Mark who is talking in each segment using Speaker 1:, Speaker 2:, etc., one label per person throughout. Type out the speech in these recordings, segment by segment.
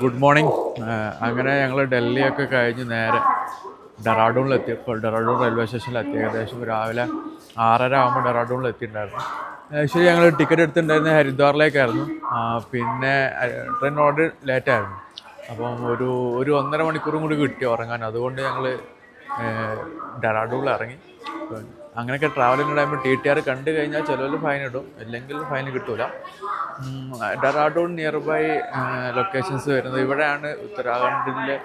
Speaker 1: Good morning. അങ്ങനെ ഞങ്ങൾ ഡൽഹിയൊക്കെ കഴിഞ്ഞ് നേരെ ഡെറാഡൂണിലെത്തിയപ്പോൾ ഡെറാഡൂൺ റെയിൽവേ സ്റ്റേഷനിലെത്തി. ഏകദേശം രാവിലെ 6:30 ആകുമ്പോൾ ഡെറാഡൂണിൽ എത്തിയിട്ടുണ്ടായിരുന്നു. ആക്ച്വലി ഞങ്ങൾ ടിക്കറ്റ് എടുത്തിട്ടുണ്ടായിരുന്നത് ഹരിദ്വാറിലേക്കായിരുന്നു. പിന്നെ ട്രെയിൻ ഓർഡർ ലേറ്റായിരുന്നു. അപ്പം ഒരു 1.5 മണിക്കൂറും കൂടി കിട്ടി ഉറങ്ങാൻ. അതുകൊണ്ട് ഞങ്ങൾ ഡെറാഡൂണിൽ ഇറങ്ങി. അങ്ങനെയൊക്കെ ട്രാവലിംഗ് ടൈമിൽ TTR കണ്ടു കഴിഞ്ഞാൽ ചിലവർ ഫൈൻ ഇടും, അല്ലെങ്കിൽ ഫൈൻ കിട്ടൂല. ഡെറാഡൂൺ നിയർ ബൈ ലൊക്കേഷൻസ് വരുന്നത് ഇവിടെയാണ്. ഉത്തരാഖണ്ഡിലെ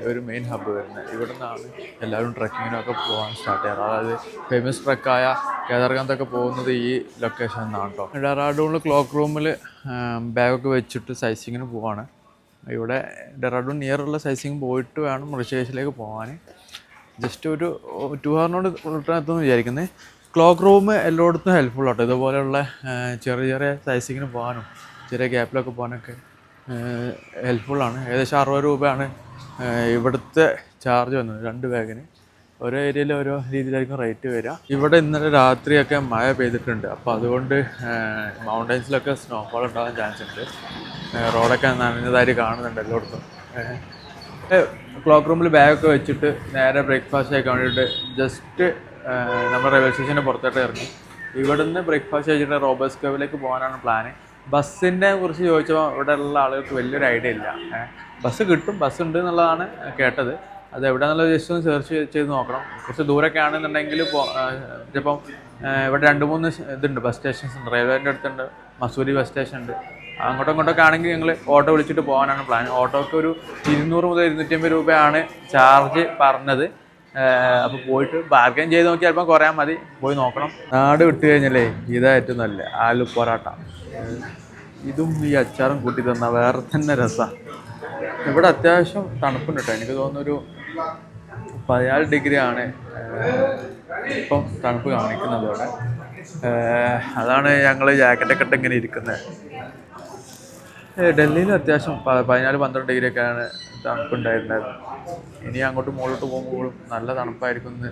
Speaker 1: ഒരു മെയിൻ ഹബ്ബ് വരുന്നത് ഇവിടെ നിന്നാണ്. എല്ലാവരും ട്രക്കിങ്ങിനൊക്കെ പോകാൻ സ്റ്റാർട്ട് ചെയ്യാറ്. അതായത് ഫേമസ് ട്രക്കായ കേദാർനാഥൊക്കെ പോകുന്നത് ഈ ലൊക്കേഷനിൽ നിന്നാണ് കേട്ടോ. ഡെറാഡൂണിൽ ക്ലോക്ക് റൂമിൽ ബാഗൊക്കെ വെച്ചിട്ട് സൈസിങ്ങിന് പോവാണ്. ഇവിടെ ഡെറാഡൂൺ നിയറുള്ള സൈസിങ് പോയിട്ട് വേണം ഋഷികേശിലേക്ക് പോകാൻ. ജസ്റ്റ് ഒരു 2 hour റിട്ടേൺ എത്തുമെന്ന് വിചാരിക്കുന്നത്. ക്ലോക്ക് റൂം എല്ലായിടത്തും ഹെൽപ്ഫുൾ ആട്ടോ. ഇതുപോലെയുള്ള ചെറിയ സൈസിങ്ങിന് പോകാനും ചെറിയ ഗ്യാപ്പിലൊക്കെ പോകാനൊക്കെ ഹെൽപ്ഫുള്ളാണ്. ഏകദേശം 60 രൂപയാണ് ഇവിടുത്തെ ചാർജ് വന്നത് 2 ബാഗിന്. ഓരോ ഏരിയയിൽ ഓരോ രീതിയിലായിരിക്കും റേറ്റ് വരിക. ഇവിടെ ഇന്നലെ രാത്രിയൊക്കെ മഴ പെയ്തിട്ടുണ്ട്. അപ്പോൾ അതുകൊണ്ട് മൗണ്ടൻസിലൊക്കെ സ്നോഫോൾ ഉണ്ടാകാൻ ചാൻസ് ഉണ്ട്. റോഡൊക്കെ നനഞ്ഞതായിട്ട് കാണുന്നുണ്ട് എല്ലായിടത്തും. ക്ലോക്ക് റൂമിൽ ബാഗൊക്കെ വെച്ചിട്ട് നേരെ ബ്രേക്ക്ഫാസ്റ്റ് കഴിക്കാൻ വേണ്ടിയിട്ട് ജസ്റ്റ് നമ്മുടെ റെയിൽവേ സ്റ്റേഷൻ്റെ പുറത്തോട്ട് ഇറങ്ങി. ഇവിടുന്ന് ബ്രേക്ക്ഫാസ്റ്റ് കഴിച്ചിട്ട് റോബേഴ്സ് കേവിലേക്ക് പോകാനാണ് പ്ലാന്. ബസ്സിനെ കുറിച്ച് ചോദിച്ചപ്പോൾ ഇവിടെ ഉള്ള ആളുകൾക്ക് വലിയൊരു ഐഡിയ ഇല്ല. ബസ് കിട്ടും, ബസ് ഉണ്ട് എന്നുള്ളതാണ് കേട്ടത്. അത് എവിടെയാണെന്നുള്ളത് ജസ്റ്റ് ഒന്ന് സെർച്ച് ചെയ്ത് നോക്കണം. കുറച്ച് ദൂരമൊക്കെ ആണെന്നുണ്ടെങ്കിൽ ചിലപ്പം ഇവിടെ 2-3 ഇതുണ്ട്, ബസ് സ്റ്റേഷൻസ് ഉണ്ട്. റെയിൽവേൻ്റെ അടുത്തുണ്ട്, മസൂരി ബസ് സ്റ്റേഷൻ ഉണ്ട്. അങ്ങോട്ടും ഇങ്ങോട്ടൊക്കെ ആണെങ്കിൽ ഞങ്ങൾ ഓട്ടോ വിളിച്ചിട്ട് പോകാനാണ് പ്ലാൻ. ഓട്ടോക്ക് ഒരു 200 മുതൽ 250 രൂപയാണ് ചാർജ് പറഞ്ഞത്. അപ്പോൾ പോയിട്ട് ബാർഗൈൻ ചെയ്ത് നോക്കി ചിലപ്പോൾ കുറയാൻ മതി. പോയി നോക്കണം. നാട് വിട്ട് കഴിഞ്ഞാലേ ഇതാ ഏറ്റവും നല്ല ആലു പൊറാട്ട. ഇതും ഈ അച്ചാറും കൂട്ടി തന്നാൽ വേറെ തന്നെ രസമാണ്. ഇവിടെ അത്യാവശ്യം തണുപ്പുണ്ട് കേട്ടോ. എനിക്ക് തോന്നുന്നൊരു 14 ഡിഗ്രി ആണ് ഇപ്പം തണുപ്പ് കാണിക്കുന്നത് ഇവിടെ. അതാണ് ഞങ്ങൾ ജാക്കറ്റൊക്കെ ഇട്ട് ഇങ്ങനെ ഇരിക്കുന്നത്. ഡൽഹിയിൽ അത്യാവശ്യം 14-12 ഡിഗ്രിയൊക്കെയാണ് തണുപ്പുണ്ടായിരുന്നത്. ഇനി അങ്ങോട്ട് മുകളിലോട്ട് പോകുമ്പോഴും നല്ല തണുപ്പായിരിക്കും എന്ന്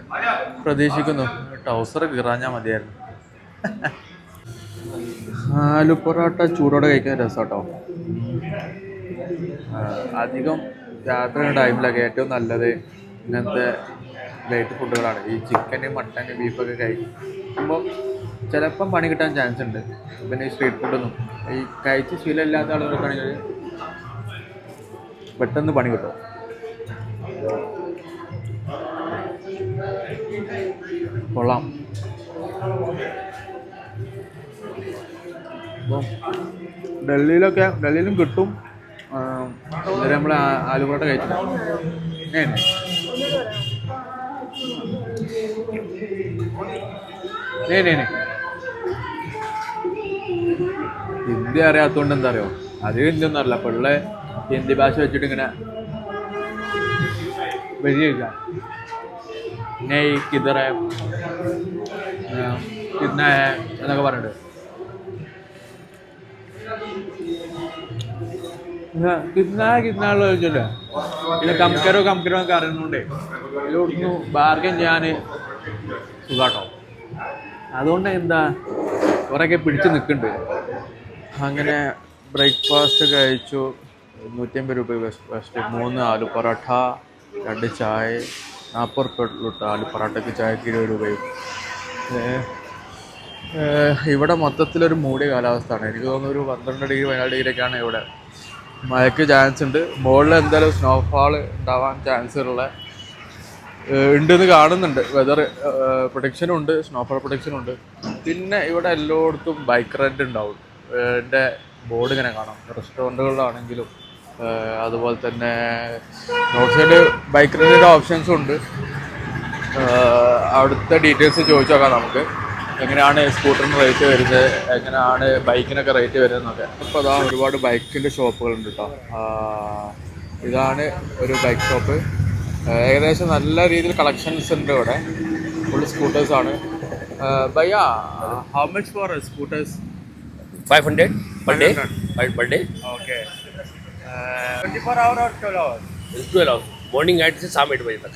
Speaker 1: പ്രതീക്ഷിക്കുന്നു. ട്രൗസർ കീറാഞ്ഞാൽ മതിയായിരുന്നു. ആലു പൊറോട്ട ചൂടോടെ കഴിക്കാൻ രസം കേട്ടോ. അധികം യാത്രയുടെ ടൈമിലൊക്കെ ഏറ്റവും നല്ലത് ഇങ്ങനത്തെ ലൈറ്റ് ഫുഡുകളാണ്. ഈ ചിക്കന്, മട്ടന്, ബീഫൊക്കെ കഴിക്കുമ്പോൾ ചിലപ്പം പണി കിട്ടാൻ ചാൻസ് ഉണ്ട്. പിന്നെ ഈ സ്ട്രീറ്റ് ഫുഡൊന്നും ഈ കഴിച്ച് ശീലമില്ലാത്ത ആളുകൾക്കാണെങ്കിൽ പെട്ടെന്ന് പണി കിട്ടും. കൊള്ളാം. അപ്പം ഡൽഹിയിലും കിട്ടും. ഇന്നലെ നമ്മൾ ആലു പൊറോട്ട കഴിച്ചിട്ടുണ്ട്. ഹിന്ദി അറിയാത്തതുകൊണ്ട് എന്താ അറിയോ, അധികം ഹിന്ദി ഒന്നും അറിയില്ല. അപ്പോൾ ഉള്ള ഹിന്ദി ഭാഷ വെച്ചിട്ട് ഇങ്ങനെ വരിക. പിന്നെ ഈ കിതറ എന്നൊക്കെ പറഞ്ഞിട്ട് കിന്നാള് ചോദിച്ചല്ലേ. പിന്നെ കംകരോ ഒക്കെ അറിയുന്നുണ്ടേ ഇതിലൊന്നു ബാർഗൻ ചെയ്യാൻ സുഖാട്ടോ. അതുകൊണ്ട് എന്താ കുറേയൊക്കെ പിടിച്ച് നിൽക്കുന്നുണ്ട്. അങ്ങനെ ബ്രേക്ക്ഫാസ്റ്റ് കഴിച്ചു. 150 രൂപ ഫസ്റ്റ്. 3 ആലു പൊറോട്ട, 2 ചായ, 40 രൂപ ആലു പൊറോട്ടയ്ക്ക് ചായക്ക് 20 രൂപയും. ഇവിടെ മൊത്തത്തിലൊരു മൂടിയ കാലാവസ്ഥയാണ്. എനിക്ക് തോന്നുന്നു ഒരു 12 ഡിഗ്രി 14 ഡിഗ്രിയൊക്കെയാണ് ഇവിടെ. മഴയ്ക്ക് ചാൻസ് ഉണ്ട്. മുകളിൽ എന്തായാലും സ്നോഫാൾ ഉണ്ടാവാൻ ചാൻസ് ഉണ്ടെന്ന് കാണുന്നുണ്ട്. വെതർ പ്രൊഡിക്ഷനും ഉണ്ട്, സ്നോഫാൾ പ്രൊഡിക്ഷനും ഉണ്ട്. പിന്നെ ഇവിടെ എല്ലായിടത്തും ബൈക്ക് റെൻ്റ് ഉണ്ടാവും. എൻ്റെ ബോർഡ് ഇങ്ങനെ കാണാം. റെസ്റ്റോറൻറ്റുകളിലാണെങ്കിലും അതുപോലെ തന്നെ റോഡ് സൈഡ് ബൈക്ക് റെൻറ്റിൻ്റെ ഓപ്ഷൻസും ഉണ്ട്. അവിടുത്തെ ഡീറ്റെയിൽസ് ചോദിച്ചു നോക്കാം നമുക്ക്. എങ്ങനെയാണ് സ്കൂട്ടറിന് റേറ്റ് വരുന്നത്, എങ്ങനെയാണ് ബൈക്കിനൊക്കെ റേറ്റ് വരുന്നതെന്നൊക്കെ. അപ്പോൾ അതാ ഒരുപാട് ബൈക്കിൻ്റെ ഷോപ്പുകളുണ്ട് കേട്ടോ. ഇതാണ് ഒരു ബൈക്ക് ഷോപ്പ്. ഏകദേശം നല്ല രീതിയിൽ കളക്ഷൻസ് ഉണ്ട് ഇവിടെ. ഫുൾ സ്കൂട്ടേഴ്സാണ്. ഭയ്യ, how much for scooters?
Speaker 2: 500 per day. Per day.
Speaker 1: Okay. 24 hour or 12 hours?
Speaker 2: 12 hours. Morning 8 से शाम 8 बजे तक.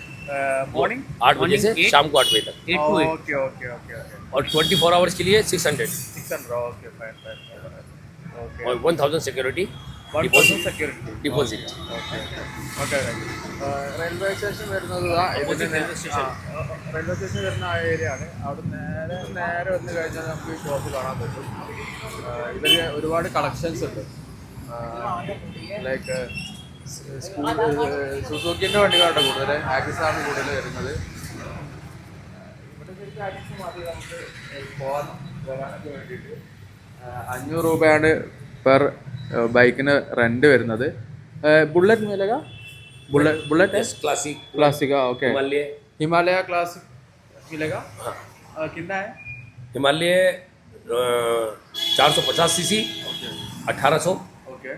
Speaker 1: मॉर्निंग
Speaker 2: 8 बजे से शाम को 8 बजे तक.
Speaker 1: 8 to 8. Okay.
Speaker 2: और 24 आवर्स के लिए 600.
Speaker 1: 600. Okay, fine.
Speaker 2: और 1000 security
Speaker 1: 1000 security.
Speaker 2: Deposit.
Speaker 1: Okay railway station വരുന്നത് റെയിൽവേ സ്റ്റേഷൻ വരുന്ന ആ ഏരിയ ആണ്. അവിടെ നേരെ വന്ന് കഴിഞ്ഞാൽ നമുക്ക് ഈ ഷോപ്പ് കാണാൻ പറ്റും. ഇവർ ഒരുപാട് കളക്ഷൻസ് ഉണ്ട്. ലൈക്ക് സുസുക്കിൻ്റെ വണ്ടികളാണ് കൂടുതൽ, ആക്സിസാണ് കൂടുതൽ വരുന്നത്. ഇവിടെ ശരിക്കും ആക്സിസ് മതി നമുക്ക് വരാനൊക്കെ വേണ്ടിയിട്ട്. 500 രൂപയാണ് പെർ ബൈക്കിന് റെന്റ് വരുന്നത്. बुलेट मिलेगा? बुलेट है क्लासिक ओके. हिमालय क्लासिक मिलेगा? हाँ. कितना है?
Speaker 2: हिमालय 450 सीसी 1800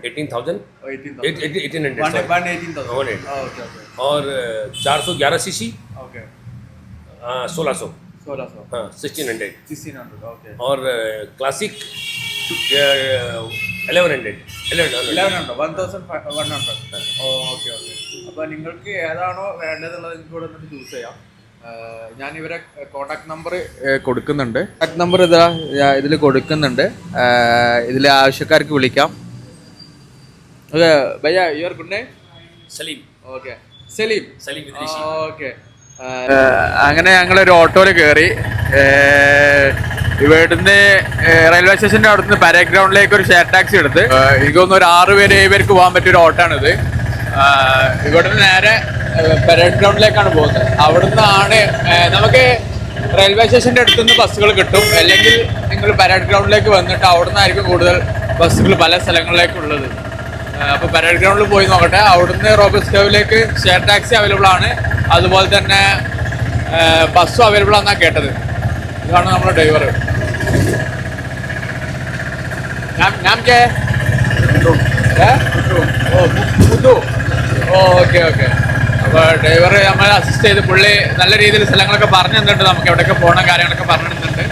Speaker 2: 18,000 1800 और 411 सीसी 1600 हाँ 1600 और क्लासिक 1100
Speaker 1: ഓക്കെ. അപ്പോൾ നിങ്ങൾക്ക് ഏതാണോ വേണ്ടതുള്ളത് നിങ്ങൾക്ക് ഇവിടെ നിന്ന് ചൂസ് ചെയ്യാം. ഞാൻ ഇവരെ കോൺടാക്ട് നമ്പർ കൊടുക്കുന്നുണ്ട്. കോൺടാക്ട് നമ്പർ ഇതിൽ കൊടുക്കുന്നുണ്ട്. ഇതിൽ ആവശ്യക്കാർക്ക് വിളിക്കാം. ഓക്കെ ഭയ്യ, your good name?
Speaker 2: Salim.
Speaker 1: Okay Salim.
Speaker 2: Salim.
Speaker 1: Okay. അങ്ങനെ ഞങ്ങളൊരു ഓട്ടോയിൽ കയറി ഇവിടുന്ന് റെയിൽവേ സ്റ്റേഷൻ്റെ അവിടുന്ന് പരേഡ് ഗ്രൗണ്ടിലേക്ക് ഒരു ഷെയർ ടാക്സി എടുത്ത് എനിക്ക് തോന്നുന്നു ഒരു 6 പേര് 7 പേർക്ക് പോകാൻ പറ്റിയൊരു ഓട്ടമാണിത്. ഇവിടുന്ന് നേരെ പരേഡ് ഗ്രൗണ്ടിലേക്കാണ് പോകുന്നത്. അവിടുന്നാണ് നമുക്ക് റെയിൽവേ സ്റ്റേഷൻ്റെ അടുത്തുനിന്ന് ബസ്സുകൾ കിട്ടും. അല്ലെങ്കിൽ നിങ്ങൾ പരേഡ് ഗ്രൗണ്ടിലേക്ക് വന്നിട്ട് അവിടുന്നായിരിക്കും കൂടുതൽ ബസ്സുകൾ പല സ്ഥലങ്ങളിലേക്കുള്ളത്. അപ്പോൾ പരേഡ് ഗ്രൗണ്ടിൽ പോയി നോക്കട്ടെ. അവിടുന്ന് റോബസ്കോവിലേക്ക് ഷെയർ ടാക്സി അവൈലബിൾ ആണ്, അതുപോലെ തന്നെ ബസ്സും അവൈലബിൾ ആണെന്നാണ് കേട്ടത്. ഇതാണ് നമ്മുടെ ഡ്രൈവർ. നാം കേ? ഓക്കെ. അപ്പോൾ ഡ്രൈവർ നമ്മളെ അസിസ്റ്റ് ചെയ്ത് പുള്ളി നല്ല രീതിയിൽ സ്ഥലങ്ങളൊക്കെ പറഞ്ഞു തന്നിട്ടുണ്ട്. നമുക്ക് എവിടെയൊക്കെ പോകണം കാര്യങ്ങളൊക്കെ പറഞ്ഞു തന്നിട്ടുണ്ട്.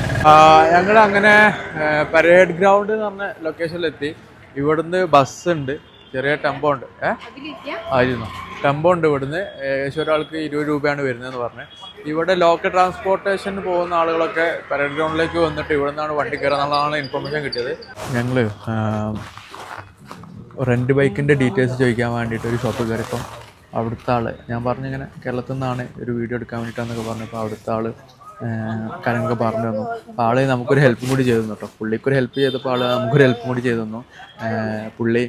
Speaker 1: ഞങ്ങൾ അങ്ങനെ പരേഡ് ഗ്രൗണ്ട് എന്ന് പറഞ്ഞ ലൊക്കേഷനിലെത്തി. ഇവിടുന്ന് ബസ് ഉണ്ട്, ചെറിയ ടെമ്പോ ഉണ്ട്. ടെമ്പോ ഉണ്ട് ഇവിടുന്ന്. ഏകദേശം ഒരാൾക്ക് 20 രൂപയാണ് വരുന്നതെന്ന് പറഞ്ഞ്. ഇവിടെ ലോക്കൽ ട്രാൻസ്പോർട്ടേഷന് പോകുന്ന ആളുകളൊക്കെ പരേഡ് ഗ്രൗണ്ടിലേക്ക് വന്നിട്ട് ഇവിടെ നിന്നാണ് വണ്ടി കയറുക എന്നുള്ളതാണ് ഇൻഫർമേഷൻ കിട്ടിയത്. ഞങ്ങൾ റെൻറ്റ് ബൈക്കിൻ്റെ ഡീറ്റെയിൽസ് ചോദിക്കാൻ വേണ്ടിയിട്ട് ഒരു ഷോപ്പ് കയറിയപ്പം അവിടുത്തെ ആൾ ഞാൻ പറഞ്ഞിങ്ങനെ കേരളത്തിൽ നിന്നാണ് ഒരു വീഡിയോ എടുക്കാൻ വേണ്ടിയിട്ടാണെന്നൊക്കെ പറഞ്ഞപ്പോൾ അവിടുത്തെ ആൾ കാര്യങ്ങളൊക്കെ പറഞ്ഞു തന്നു. അപ്പോൾ ആൾ നമുക്കൊരു ഹെൽപ്പും കൂടി ചെയ്തു തന്നു കേട്ടോ. പുള്ളിക്കൊരു ഹെൽപ്പ് ചെയ്തപ്പോൾ ആൾ നമുക്കൊരു ഹെൽപ്പും കൂടി ചെയ്തു തന്നു. പുള്ളി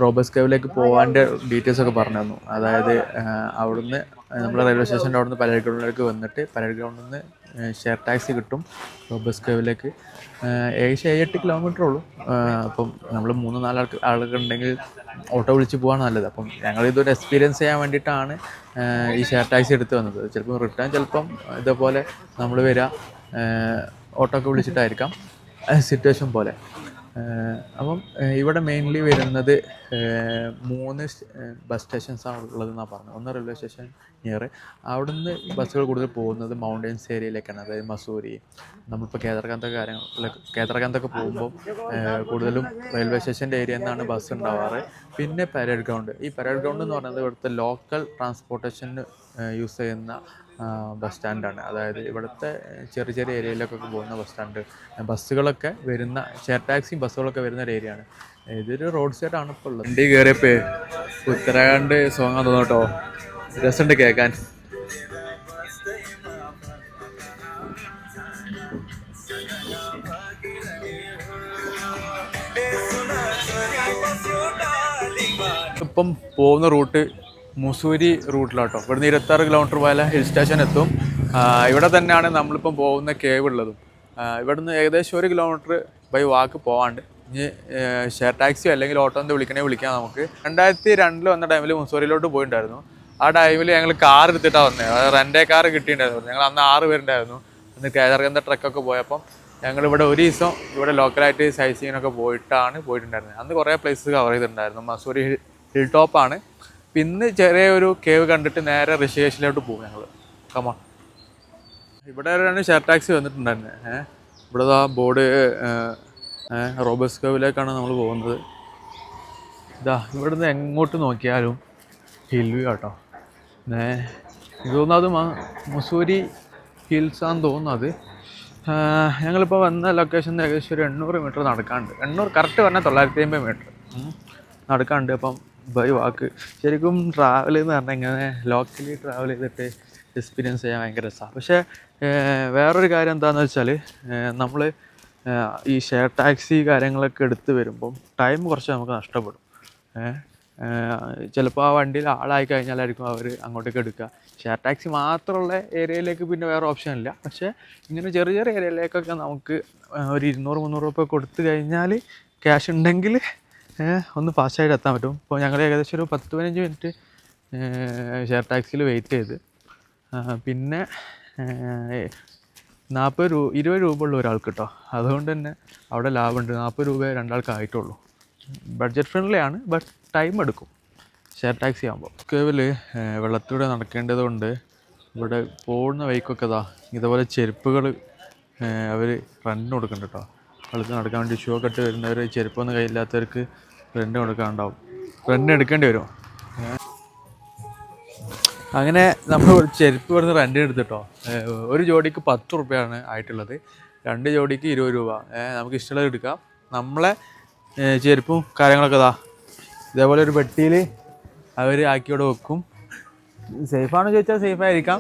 Speaker 1: റോബസ്കോവിലേക്ക് പോകാൻ്റെ ഡീറ്റെയിൽസൊക്കെ പറഞ്ഞു തന്നു. അതായത് അവിടുന്ന് നമ്മൾ റെയിൽവേ സ്റ്റേഷൻ്റെ അവിടുന്ന് പരേഡ് ഗ്രൗണ്ടിലേക്ക് വന്നിട്ട് പരേഡ് ഗ്രൗണ്ടിൽ നിന്ന് ഷെയർ ടാക്സി കിട്ടും റോബസ്കോവിലേക്ക്. ഏകദേശം 7-8 കിലോമീറ്റർ ഉള്ളൂ. അപ്പം നമ്മൾ 3-4 ആളുകൾ ഉണ്ടെങ്കിൽ ഓട്ടോ വിളിച്ച് പോകാൻ നല്ലത്. അപ്പം ഞങ്ങളിതൊരു എക്സ്പീരിയൻസ് ചെയ്യാൻ വേണ്ടിയിട്ടാണ് ഈ ഷെയർ ടാക്സി എടുത്ത് വന്നത്. ചിലപ്പം റിട്ടേൺ ചിലപ്പം ഇതേപോലെ നമ്മൾ വരിക ഓട്ടോ ഒക്കെ വിളിച്ചിട്ടായിരിക്കാം, സിറ്റുവേഷൻ പോലെ. അപ്പം ഇവിടെ മെയിൻലി വരുന്നത് 3 ബസ് സ്റ്റേഷൻസാണ് ഉള്ളതെന്നാണ് പറഞ്ഞത്. ഒന്ന് റെയിൽവേ സ്റ്റേഷൻ നിയർ, അവിടുന്ന് ബസ്സുകൾ കൂടുതൽ പോകുന്നത് മൗണ്ടൻസ് ഏരിയയിലേക്കാണ്. അതായത് മസൂരി, നമ്മളിപ്പോൾ കേദർകാന്തൊക്കെ പോകുമ്പോൾ കൂടുതലും റെയിൽവേ സ്റ്റേഷൻ്റെ ഏരിയയിൽ നിന്നാണ് ബസ് ഉണ്ടാവാറ്. പിന്നെ പരേഡ് ഗ്രൗണ്ട്. ഈ പരേഡ് ഗ്രൗണ്ട് എന്ന് പറയുന്നത് ഇവിടുത്തെ ലോക്കൽ ട്രാൻസ്പോർട്ടേഷന് യൂസ് ചെയ്യുന്ന ബസ് സ്റ്റാൻഡാണ്. അതായത് ഇവിടുത്തെ ചെറിയ ഏരിയയിലേക്കൊക്കെ പോകുന്ന ബസ് സ്റ്റാൻഡ്. ബസ്സുകളൊക്കെ വരുന്ന ഷെയർ ടാക്സിയും ബസ്സുകളൊക്കെ വരുന്ന ഒരു ഏരിയയാണ്. ഇതൊരു റോഡ് സൈഡാണ് ഇപ്പോൾ ഉള്ളത്. വണ്ടി കയറിയപ്പോൾ ഉത്തരാഖണ്ഡ് സോങ്ങാൻ തോന്നും കേട്ടോ. രസമുണ്ട് കേൾക്കാൻ. ഇപ്പം പോകുന്ന റൂട്ട് മുസൂരി റൂട്ടിലാട്ടോ. ഇവിടുന്ന് 26 കിലോമീറ്റർ പോയാൽ ഹിൽ സ്റ്റേഷൻ എത്തും. ഇവിടെ തന്നെയാണ് നമ്മളിപ്പം പോകുന്ന കേവ് ഉള്ളതും. ഇവിടുന്ന് ഏകദേശം 1 കിലോമീറ്റർ ബൈ വാക്ക് പോകാണ്ട്. ഇനി ഷെയർ ടാക്സിയോ അല്ലെങ്കിൽ ഓട്ടോ എന്ത് വിളിക്കാം നമുക്ക്. 2002 വന്ന ടൈമിൽ മുസൂരിയിലോട്ട് പോയിട്ടുണ്ടായിരുന്നു. ആ ടൈമിൽ ഞങ്ങൾ കാർ എടുത്തിട്ടാണ് വന്നത്. അതായത് റെൻ്റേ കാർ കിട്ടിയിട്ടുണ്ടായിരുന്നു. ഞങ്ങൾ അന്ന് 6 പേരുണ്ടായിരുന്നു. അന്ന് കേദർകാന്ത് ട്രക്കൊക്കെ പോയപ്പം ഞങ്ങളിവിടെ ഒരു ദിവസം ഇവിടെ ലോക്കലായിട്ട് സൈറ്റ് സീനൊക്കെ പോയിട്ടുണ്ടായിരുന്നത്. അന്ന് കുറേ പ്ലേസസ് കവർ ചെയ്തിട്ടുണ്ടായിരുന്നു. മസൂരി ഹിൽ ടോപ്പാണ്. പിന്നെ ചെറിയൊരു കേവ് കണ്ടിട്ട് നേരെ ഋഷികേശിലോട്ട് പോകും ഞങ്ങൾ. കമോൺ. ഇവിടെ വരെയാണ് ഷെയർ ടാക്സി വന്നിട്ടുണ്ടായിരുന്നത്. ഇവിടെ ആ ബോർഡ് റോബസ്കോവിലേക്കാണ് നമ്മൾ പോകുന്നത്. ഇവിടുന്ന് എങ്ങോട്ട് നോക്കിയാലും ഹിൽ വ്യൂ കേട്ടോ. എനിക്ക് തോന്നുന്നു അത് മുസൂരി ഹിൽസാന്ന് തോന്നുന്നു. അത് ഞങ്ങളിപ്പോൾ വന്ന ലൊക്കേഷനിൽ ഏകദേശം ഒരു 800 മീറ്റർ നടക്കാണ്ട്, 800 കറക്റ്റ് പറഞ്ഞാൽ 950 മീറ്റർ നടക്കാണ്ട്. അപ്പം ബൈ വാക്ക് ശരിക്കും ട്രാവൽ എന്ന് പറഞ്ഞാൽ ഇങ്ങനെ ലോക്കലി ട്രാവൽ ചെയ്തിട്ട് എക്സ്പീരിയൻസ് ചെയ്യാൻ ഭയങ്കര രസമാണ്. പക്ഷേ വേറൊരു കാര്യം എന്താണെന്ന് വെച്ചാൽ നമ്മൾ ഈ ഷെയർ ടാക്സി കാര്യങ്ങളൊക്കെ എടുത്ത് വരുമ്പം ടൈം കുറച്ച് നമുക്ക് നഷ്ടപ്പെടും. ചിലപ്പോൾ ആ വണ്ടിയിൽ ആളായി കഴിഞ്ഞാലായിരിക്കും അവർ അങ്ങോട്ടേക്ക് എടുക്കുക. ഷെയർ ടാക്സി മാത്രമുള്ള ഏരിയയിലേക്ക് പിന്നെ വേറെ ഓപ്ഷൻ ഇല്ല. പക്ഷേ ഇങ്ങനെ ചെറിയ ചെറിയ ഏരിയയിലേക്കൊക്കെ നമുക്ക് ഒരു 200-300 രൂപ കൊടുത്തു കഴിഞ്ഞാൽ ക്യാഷ് ഉണ്ടെങ്കിൽ ഒന്ന് ഫാസ്റ്റായിട്ട് എത്താൻ പറ്റും. ഇപ്പോൾ ഞങ്ങൾ ഏകദേശം ഒരു 10-15 മിനിറ്റ് ഷെയർ ടാക്സിയിൽ വെയിറ്റ് ചെയ്ത്. പിന്നെ 20 രൂപ ഉള്ളൂ ഒരാൾക്ക് കേട്ടോ. അതുകൊണ്ട് തന്നെ അവിടെ ലാഭമുണ്ട്. 40 രൂപ രണ്ടാൾക്ക് ആയിട്ടുള്ളൂ. ബഡ്ജറ്റ് ഫ്രണ്ട്ലി ആണ്, ബട്ട് ടൈം എടുക്കും ഷെയർ ടാക്സി ആകുമ്പോൾ. കേവിൽ വെള്ളത്തിലൂടെ നടക്കേണ്ടതുകൊണ്ട് ഇവിടെ പോകുന്ന വഴിക്കൊക്കെ ഇതുപോലെ ചെരുപ്പുകൾ അവർ റെൻറ്റിന് കൊടുക്കുന്നുണ്ട് കേട്ടോ. വെള്ളത്തിൽ നടക്കാൻ വേണ്ടി ഷൂ ഒക്കെ ഇട്ട് വരുന്നവർ, ചെരുപ്പൊന്നും കയ്യില്ലാത്തവർക്ക് റെൻറ്റ് കൊടുക്കാനുണ്ടാവും. റെൻറ്റിന് എടുക്കേണ്ടി വരും. അങ്ങനെ നമ്മൾ ചെരുപ്പ് ഇവിടുന്ന് റെൻറ്റിന് എടുത്തിട്ടോ. ഒരു ജോഡിക്ക് 10 രൂപയാണ് ആയിട്ടുള്ളത്. 2 ജോഡിക്ക് 20 രൂപ. നമുക്ക് ഇഷ്ടമുള്ളത് എടുക്കാം. നമ്മളെ ചെരുപ്പും കാര്യങ്ങളൊക്കെ ഇതേപോലെ ഒരു പെട്ടിയിൽ അവർ ആക്കിയോടെ വെക്കും. സേഫാണെന്ന് ചോദിച്ചാൽ സേഫായിരിക്കാം.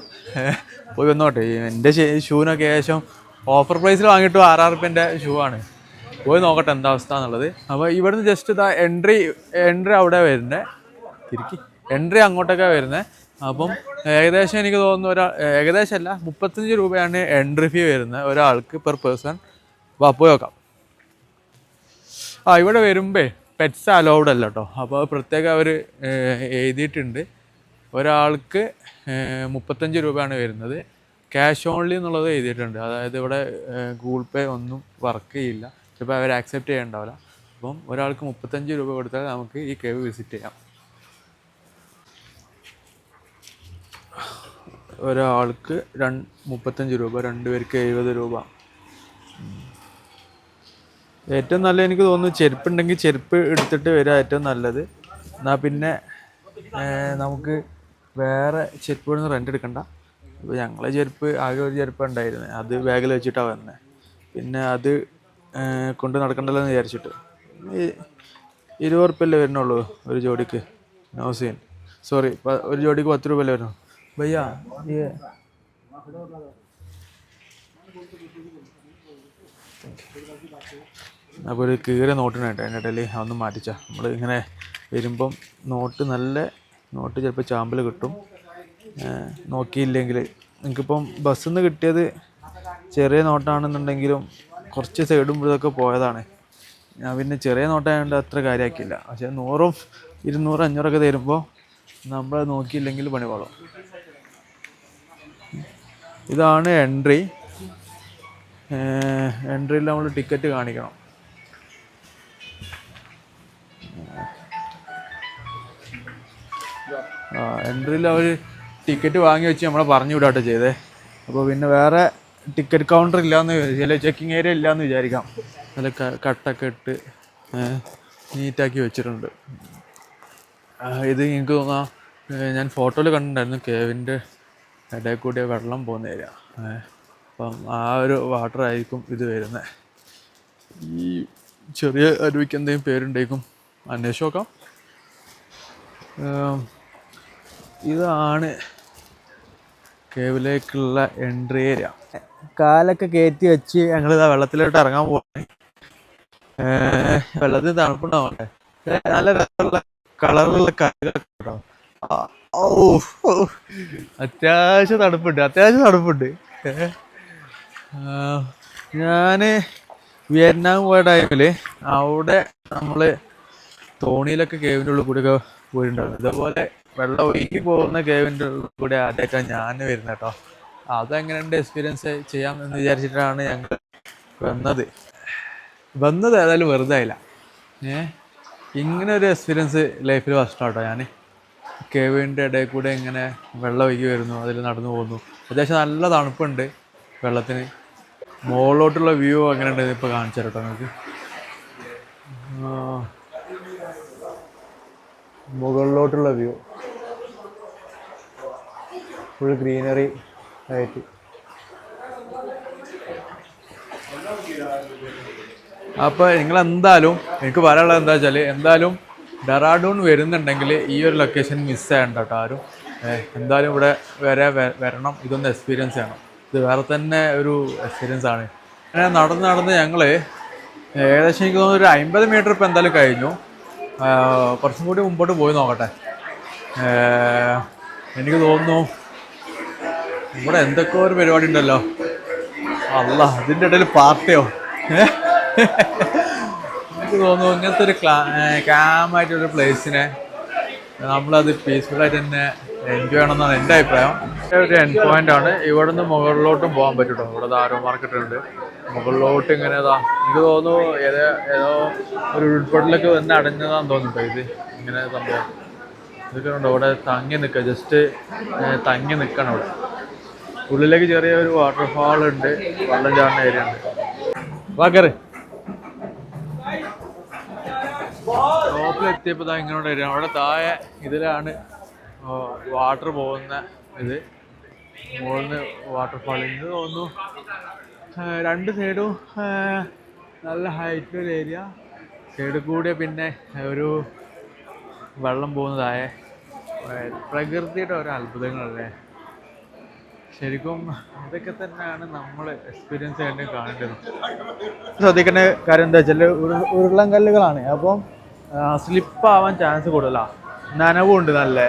Speaker 1: പോയി വന്നോട്ടെ. എൻ്റെ ഷൂവിനൊക്കെ ഏകദേശം ഓഫർ പ്രൈസിൽ വാങ്ങിയിട്ട് 6 റുപ്യൻ്റെ ഷൂ ആണ്. പോയി നോക്കട്ടെ എന്താ അവസ്ഥ എന്നുള്ളത്. അപ്പോൾ ഇവിടുന്ന് ജസ്റ്റ് എൻട്രി അവിടെ വരുന്നത്, എൻട്രി അങ്ങോട്ടൊക്കെ വരുന്നത്. അപ്പം ഏകദേശം എനിക്ക് തോന്നുന്നു ഏകദേശമല്ല 35 രൂപയാണ് എൻട്രി ഫീ വരുന്നത് ഒരാൾക്ക് പെർ പേഴ്സൺ. പോയി നോക്കാം. ഇവിടെ വരുമ്പേ പെറ്റ്സ് അലൗഡ് അല്ല കേട്ടോ. അപ്പോൾ പ്രത്യേകം അവർ എഴുതിയിട്ടുണ്ട്. ഒരാൾക്ക് 35 രൂപയാണ് വരുന്നത്. ക്യാഷ് ഓൺലി എന്നുള്ളത് എഴുതിയിട്ടുണ്ട്. അതായത് ഇവിടെ ഗൂഗിൾ പേ ഒന്നും വർക്ക് ചെയ്യില്ല. ചിലപ്പോൾ അവർ ആക്സെപ്റ്റ് ചെയ്യണ്ടാവില്ല. അപ്പം ഒരാൾക്ക് 35 രൂപ കൊടുത്താൽ നമുക്ക് ഈ കേവ് വിസിറ്റ് ചെയ്യാം. ഒരാൾക്ക് 35 രൂപ, 2 പേർക്ക് 70 രൂപ. ഏറ്റവും നല്ല എനിക്ക് തോന്നുന്നു ചെരുപ്പുണ്ടെങ്കിൽ ചെരുപ്പ് എടുത്തിട്ട് വരിക ഏറ്റവും നല്ലത്. എന്നാൽ പിന്നെ നമുക്ക് വേറെ ചെരുപ്പ് ഇവിടുന്ന് റെൻ്റ് എടുക്കണ്ട. ഇപ്പോൾ ഞങ്ങളെ ചെരുപ്പ് ആകെ ഒരു ചെരുപ്പ് ഉണ്ടായിരുന്നത്, അത് ബാഗിൽ വെച്ചിട്ടാണ് വന്നത്. പിന്നെ അത് കൊണ്ട് നടക്കണ്ടല്ലോ എന്ന് വിചാരിച്ചിട്ട് 20 റുപ്യല്ലേ വരുന്നുള്ളൂ ഒരു ജോഡിക്ക്. നൗസീൻ സോറി, ഒരു ജോഡിക്ക് 10 രൂപയല്ലേ വരുന്നു ഭയ്യ. അപ്പോൾ ഒരു കീറിയ നോട്ടിനായിട്ട് അതിൻ്റെ ഇടയിൽ അതൊന്ന് മാറ്റിച്ചാൽ നമ്മൾ ഇങ്ങനെ വരുമ്പം നല്ല നോട്ട് ചിലപ്പോൾ ചാമ്പൽ കിട്ടും. നോക്കിയില്ലെങ്കിൽ നിങ്ങൾക്കിപ്പം ബസ്സിൽ നിന്ന് കിട്ടിയത് ചെറിയ നോട്ടാണെന്നുണ്ടെങ്കിലും കുറച്ച് സൈഡും ഇതൊക്കെ പോയതാണ്. ഞാൻ പിന്നെ ചെറിയ നോട്ടായതുകൊണ്ട് അത്ര കാര്യമാക്കിയില്ല. പക്ഷേ 100, 200, 500 തരുമ്പോൾ നമ്മൾ നോക്കിയില്ലെങ്കിൽ പണി പാളും. ഇതാണ് എൻട്രി. എൻട്രിയിൽ നമ്മൾ ടിക്കറ്റ് കാണിക്കണം. എൻട്രിയിൽ അവർ ടിക്കറ്റ് വാങ്ങി വെച്ച് നമ്മളെ പറഞ്ഞു വിടാട്ടോ ചെയ്തേ. അപ്പോൾ പിന്നെ വേറെ ടിക്കറ്റ് കൗണ്ടർ ഇല്ലയെന്ന്, ചില ചെക്കിങ് ഏരിയ ഇല്ലയെന്ന് വിചാരിക്കാം. നല്ല കട്ടൊക്കെ ഇട്ട് നീറ്റാക്കി വെച്ചിട്ടുണ്ട്. ഇത് എനിക്ക് തോന്നാം, ഞാൻ ഫോട്ടോയിൽ കണ്ടിട്ടുണ്ടായിരുന്നു കേവിൻ്റെ ഇടയിൽ കൂടി വെള്ളം പോകുന്ന ഏരിയ. അപ്പം ആ ഒരു വാട്ടർ ആയിരിക്കും ഇത് വരുന്നത്. ഈ ചെറിയ അരുവിക്ക് എന്തെങ്കിലും പേരുണ്ടായിരിക്കും, അന്വേഷിച്ച് നോക്കാം. ഇതാണ് കേവിലേക്കുള്ള എൻട്രി ഏരിയ. കാലൊക്കെ കയറ്റി വെച്ച് ഞങ്ങളിതാ വെള്ളത്തിലോട്ട് ഇറങ്ങാൻ പോവാണ്. വെള്ളത്തിന് തണുപ്പുണ്ടാവട്ടെ. നല്ല രസമുള്ള കളറുള്ള കാലൊക്കെ. അത്യാവശ്യം തണുപ്പുണ്ട്. ഞാൻ വിയറ്റ്നാം പോയ ടൈമിൽ അവിടെ നമ്മൾ തോണിയിലൊക്കെ കേവിൻ്റെ ഉള്ളിൽ കൂടിയൊക്കെ പോയിട്ടുണ്ടായിരുന്നു. ഇതേപോലെ വെള്ളം ഒഴുകി പോകുന്ന കേവിൻ്റെ ഉള്ളിൽ കൂടി ആദ്യമായിട്ടാണ് ഞാൻ വരുന്നത് കേട്ടോ. അതെങ്ങനെയുണ്ട് എക്സ്പീരിയൻസ് ചെയ്യാമെന്ന് വിചാരിച്ചിട്ടാണ് ഞങ്ങൾ വന്നത്. ഏതായാലും വെറുതെ ആയില്ല. ഇങ്ങനെ ഒരു എക്സ്പീരിയൻസ് ലൈഫിൽ ഫസ്റ്റാണ് കേട്ടോ. ഞാൻ കേവിൻ്റെ ഇടയിൽ കൂടെ ഇങ്ങനെ വെള്ളം ഒഴുകി വരുന്നു, അതിൽ നടന്നു പോകുന്നു. അത്യാവശ്യം നല്ല തണുപ്പുണ്ട് വെള്ളത്തിന്. മുകളിലോട്ടുള്ള വ്യൂ എങ്ങനെ ഉണ്ട് ഇപ്പോൾ കാണിച്ചു തരട്ടോ നിങ്ങൾക്ക്. മുകളിലോട്ടുള്ള വ്യൂ ഫുൾ ഗ്രീനറി ആയിട്ട്. അപ്പോൾ നിങ്ങളെന്തായാലും എനിക്ക് പറയാനുള്ളത് എന്താ വെച്ചാൽ എന്തായാലും ഡെറാഡൂൺ വരുന്നുണ്ടെങ്കിൽ ഈ ഒരു ലൊക്കേഷൻ മിസ് ചെയ്യണ്ട കേട്ടോ ആരും. എന്തായാലും ഇവിടെ വരണം, ഇതൊന്ന് എക്സ്പീരിയൻസ് ചെയ്യണം. ഇത് വേറെ തന്നെ ഒരു എക്സ്പീരിയൻസ് ആണ്. അങ്ങനെ നടന്ന് ഞങ്ങൾ ഏകദേശം എനിക്ക് തോന്നുന്നു ഒരു 50 മീറ്റർ ഇപ്പം എന്തായാലും കഴിഞ്ഞു. കുറച്ചും കൂടി മുമ്പോട്ട് പോയി നോക്കട്ടെ. എനിക്ക് തോന്നുന്നു ഇവിടെ എന്തൊക്കെയോ ഒരു പരിപാടി ഉണ്ടല്ലോ. അല്ല, അതിൻ്റെ ഇടയിൽ പാർട്ടിയോ? എനിക്ക് തോന്നുന്നു ഇങ്ങനത്തെ ഒരു കാമായിട്ടൊരു പ്ലേസിനെ നമ്മളത് പീസ്ഫുള്ളായിട്ട് തന്നെ എൻജോയ് ചെയ്യണമെന്നാണ് എൻ്റെ അഭിപ്രായം. ഒരു എൻഡ് പോയിന്റ് ആണ്. ഇവിടെ നിന്ന് മുകളിലോട്ടും പോകാൻ പറ്റും കേട്ടോ. ഇവിടെ ആരോ മാർക്കറ്റ് ഉണ്ട്. മുകളിലോട്ട് ഇങ്ങനെ എനിക്ക് തോന്നുന്നു ഏതോ ഒരു ഉൾപ്പെടലൊക്കെ വന്ന് അടഞ്ഞതാന്ന് തോന്നുന്നുണ്ടോ ഇത് ഇങ്ങനെ സംഭവം. ഇതൊക്കെ ഉണ്ടോ ഇവിടെ തങ്ങി നിൽക്കുക, ജസ്റ്റ് തങ്ങി നിൽക്കണം ഇവിടെ. ഉള്ളിലേക്ക് ചെറിയൊരു വാട്ടർഫാൾ ഉണ്ട്, വെള്ളം ചാടുന്ന ഏരിയ ഉണ്ട്. വാക്കറ് ടോപ്പിലെത്തിയപ്പോൾ ഇങ്ങോട്ട് വരിക. അവിടെ താഴെ ഇതിലാണ് വാട്ടർ പോകുന്ന ഇത്, മുകളിൽ നിന്ന് വാട്ടർഫാളിൽ നിന്ന് തോന്നുന്നു. രണ്ട് സൈഡും നല്ല ഹൈറ്റുള്ള ഏരിയ, സൈഡിൽ കൂടെ പിന്നെ ഒരു വെള്ളം പോകുന്നതായ പ്രകൃതിയുടെ ഓരോ അത്ഭുതങ്ങളല്ലേ. ശരിക്കും ഇതൊക്കെ തന്നെയാണ് നമ്മൾ എക്സ്പീരിയൻസ് ചെയ്യേണ്ടി കാണേണ്ടത്. ശ്രദ്ധിക്കേണ്ട കാര്യം എന്താ വെച്ചാൽ ഉരുളൻ കല്ലുകളാണ്. അപ്പം സ്ലിപ്പാവാൻ ചാൻസ് കൂടുതലാണ്, നനവുണ്ട് നല്ല.